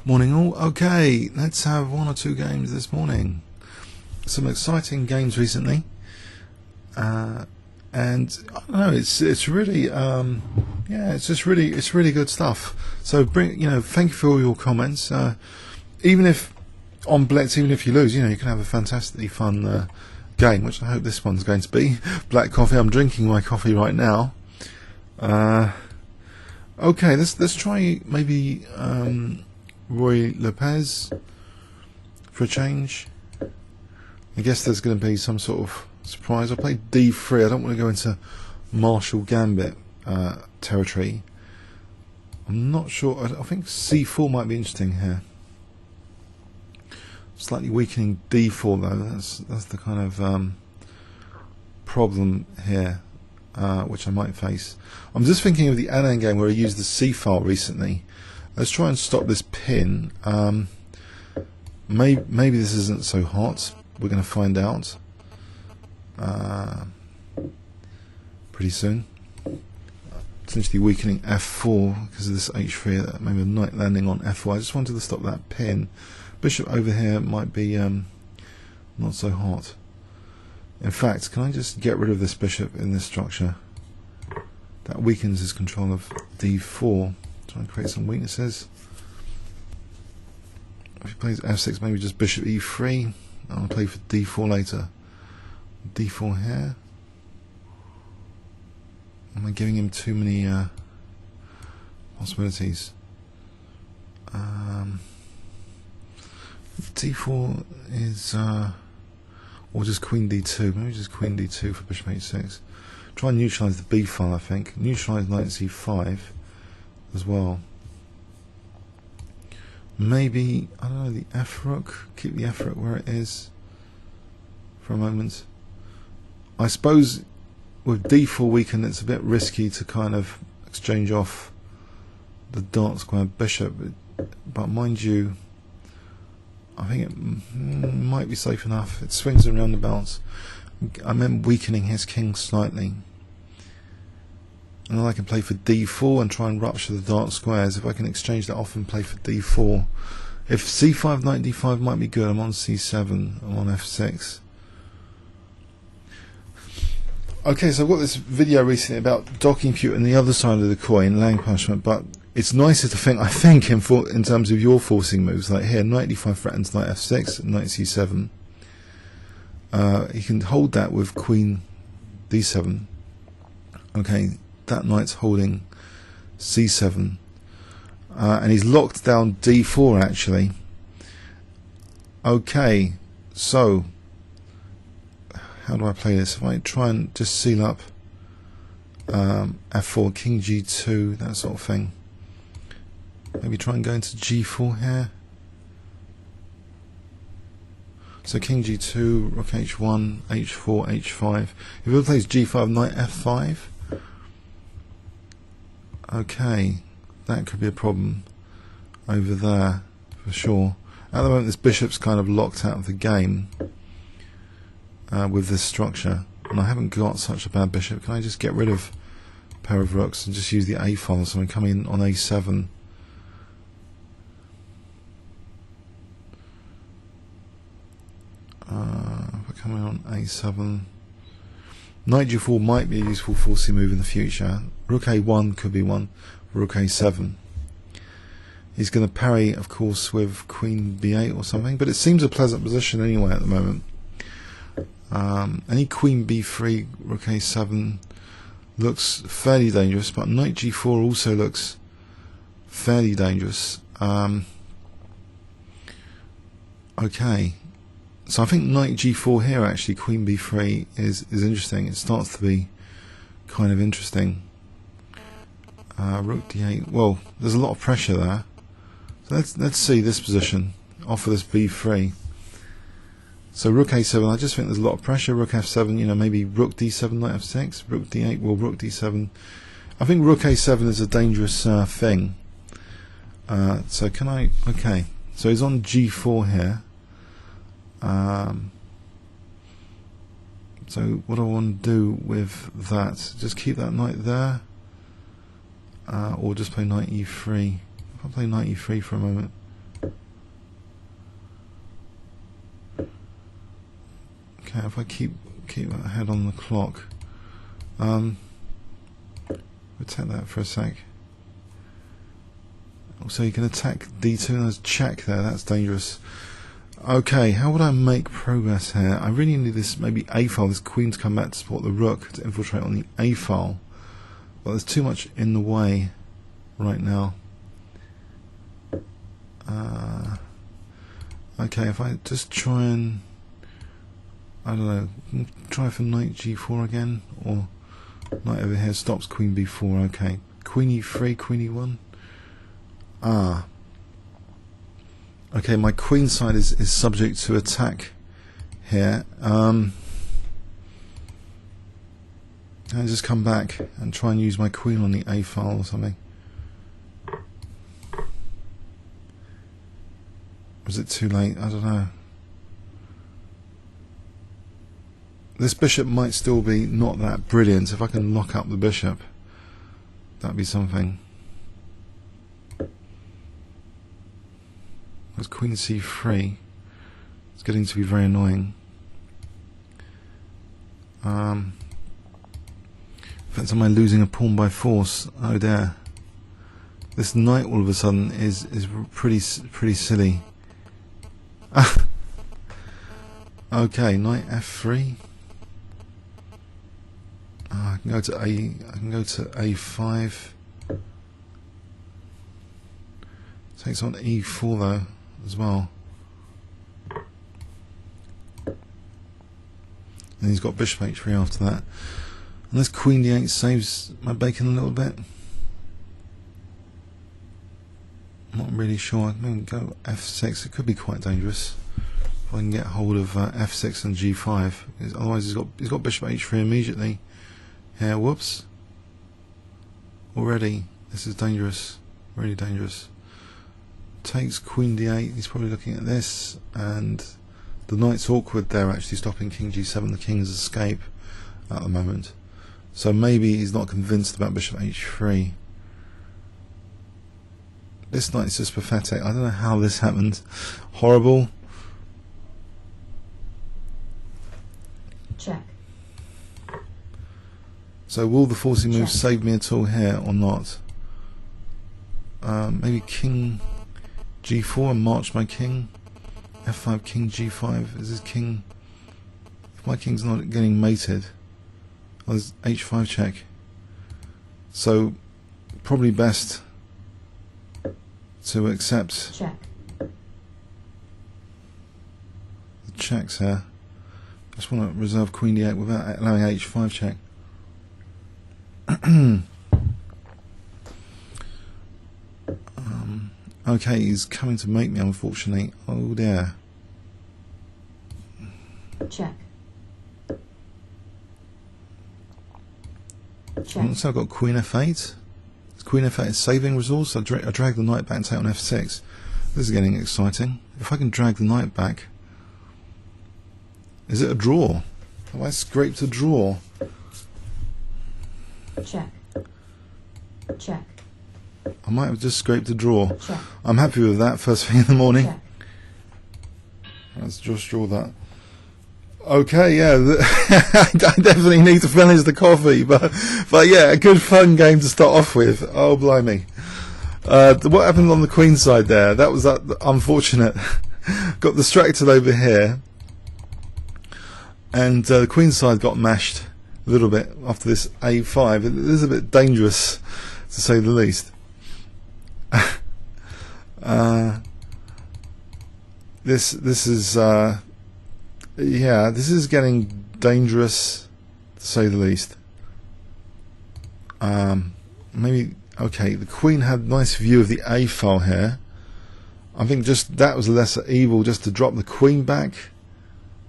Morning all. Okay, let's have one or two games this morning. Some exciting games recently, and I don't know. It's really yeah. It's really good stuff. So thank you for all your comments. Even if on Blitz, even if you lose, you can have a fantastically fun game, which I hope this one's going to be. Blackcoffee. I'm drinking my coffee right now. Okay, let's try maybe Ruy Lopez for a change. I guess there's going to be some sort of surprise. I'll play D3. I don't want to go into Marshall Gambit territory. I'm not sure. I think C4 might be interesting here. Slightly weakening D4 though. That's the kind of problem here, which I might face. I'm just thinking of the Anand game where I used the C file recently. Let's try and stop this pin. Maybe this isn't so hot. We're going to find out pretty soon. Essentially weakening F4 because of this H3. Maybe a knight landing on F4. I just wanted to stop that pin. Bishop over here might be not so hot. In fact, can I just get rid of this bishop in this structure? That weakens his control of D4. Try and create some weaknesses. If he plays F6, maybe just bishop E3. I'll play for D4 later. D4 here. Am I giving him too many possibilities? D4 is or just Queen D2. Maybe just Queen D2 for bishop H6. Try and neutralise the B file, I think. Neutralise knight C5 as well. Maybe, I don't know, the F rook. Keep the F rook where it is for a moment. I suppose with D4 weakened, it's a bit risky to kind of exchange off the dark square bishop. But mind you, I think it might be safe enough. It swings and roundabouts. I meant weakening his king slightly. And then I can play for D4 and try and rupture the dark squares. If I can exchange that off and play for D4. If C5, knight D5 might be good. I'm on C7. I'm on F6. Okay, so I've got this video recently about docking Putin and the other side of the coin, laying punishment, but it's nicer to think, I think, in terms of your forcing moves. Like here, knight D5 threatens knight F6, knight C7. He can hold that with queen D7. Okay, that knight's holding C7. And he's locked down D4 actually. Okay, so how do I play this? If I try and just seal up F4, King G2, that sort of thing. Maybe try and go into G4 here. So King G2, Rook H1, H4, H5. If he ever plays G5, Knight F5. Okay, that could be a problem over there for sure. At the moment, this bishop's kind of locked out of the game with this structure, and I haven't got such a bad bishop. Can I just get rid of a pair of rooks and just use the A file? So I'm coming on A7. We're coming on A7. Knight G4 might be a useful forcing move in the future. Rook A1 could be one. Rook A7. He's going to parry, of course, with Queen B8 or something, but it seems a pleasant position anyway at the moment. Any Queen B3, Rook A7 looks fairly dangerous, but Knight G4 also looks fairly dangerous. Okay. So I think Knight G4 here actually, Queen B3 is interesting. It starts to be kind of interesting. Rook D8. Well, there's a lot of pressure there. So let's see this position. Offer this B3. So Rook A7. I just think there's a lot of pressure. Rook F7. Maybe Rook D7, Knight F6. Rook D8. Well, Rook D7. I think Rook A7 is a dangerous thing. So can I? Okay. So he's on G4 here. So what do I want to do with that? Just keep that knight there, or just play knight E3. If I play knight E3 for a moment, Okay, if I keep ahead on the clock, we'll take that for a sec. Also, you can attack D2 and there's check there. That's dangerous. Okay, how would I make progress here? I really need this maybe A file. This queen to come back to support the rook to infiltrate on the A file. But there's too much in the way right now. Okay, if I just try and, I don't know, try for knight G4 again, or knight over here stops queen B4. Okay, queen E3, queen E1. Okay, my queen side is subject to attack here. I'll just come back and try and use my queen on the A file or something. Was it too late? I don't know. This bishop might still be not that brilliant. If I can lock up the bishop, that'd be something. That's queen C3. It's getting to be very annoying. In fact, am I losing a pawn by force? Oh dear. This knight all of a sudden is pretty silly. Okay, knight F3. I can go to A5. Takes on E4 though as well. And he's got bishop H3 after that. And this queen D8 saves my bacon a little bit. I'm not really sure. I'm going to go F6. It could be quite dangerous if I can get hold of F6 and G5. Otherwise, he's got bishop H3 immediately. Yeah, whoops. Already, this is dangerous. Really dangerous. Takes queen D8. He's probably looking at this, and the knight's awkward there, actually stopping king G7. The king's escape at the moment. So maybe he's not convinced about bishop H3. This knight is just pathetic. I don't know how this happened. Horrible. Check. So will the forcing move save me at all here or not? Maybe king G4 and march my king. F5 king G5. Is this king? If my king's not getting mated, there's H5 check. So probably best to accept check. The checks here. I just want to reserve queen D8 without allowing H5 check. Okay, he's coming to mate me, unfortunately. Oh dear. Check. Check. So I've got queen F8. Queen F8 is saving resource. I drag the knight back and take on F6. This is getting exciting. If I can drag the knight back, is it a draw? Have I scraped a draw? Check. Check. I might have just scraped a draw. Check. I'm happy with that first thing in the morning. Check. Let's just draw that. Okay, yeah, I definitely need to finish the coffee, but yeah, a good fun game to start off with. Oh blimey! What happened on the queen side there? That was unfortunate. Got distracted over here, and the queen side got mashed a little bit after this A5. It is a bit dangerous, to say the least. This is. Yeah, this is getting dangerous, to say the least. Maybe, okay, the queen had a nice view of the A file here. I think just that was lesser evil, just to drop the queen back,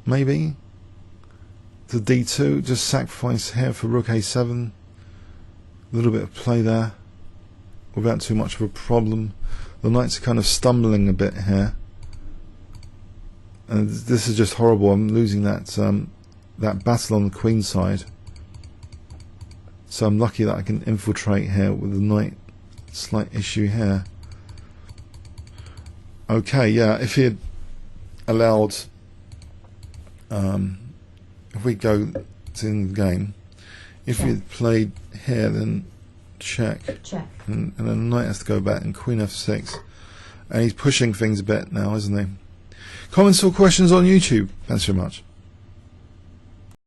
maybe, to D2, just sacrifice here for rook A7. A little bit of play there, without too much of a problem. The knights are kind of stumbling a bit here. And this is just horrible. I'm losing that that battle on the queen side. So I'm lucky that I can infiltrate here with the knight. Slight issue here. Okay, yeah. If he had allowed if we go to the game, if Check. you'd played here, then check. Check. And then knight has to go back, and queen f6. And he's pushing things a bit now, isn't he? Comments or questions on YouTube? Thanks very much.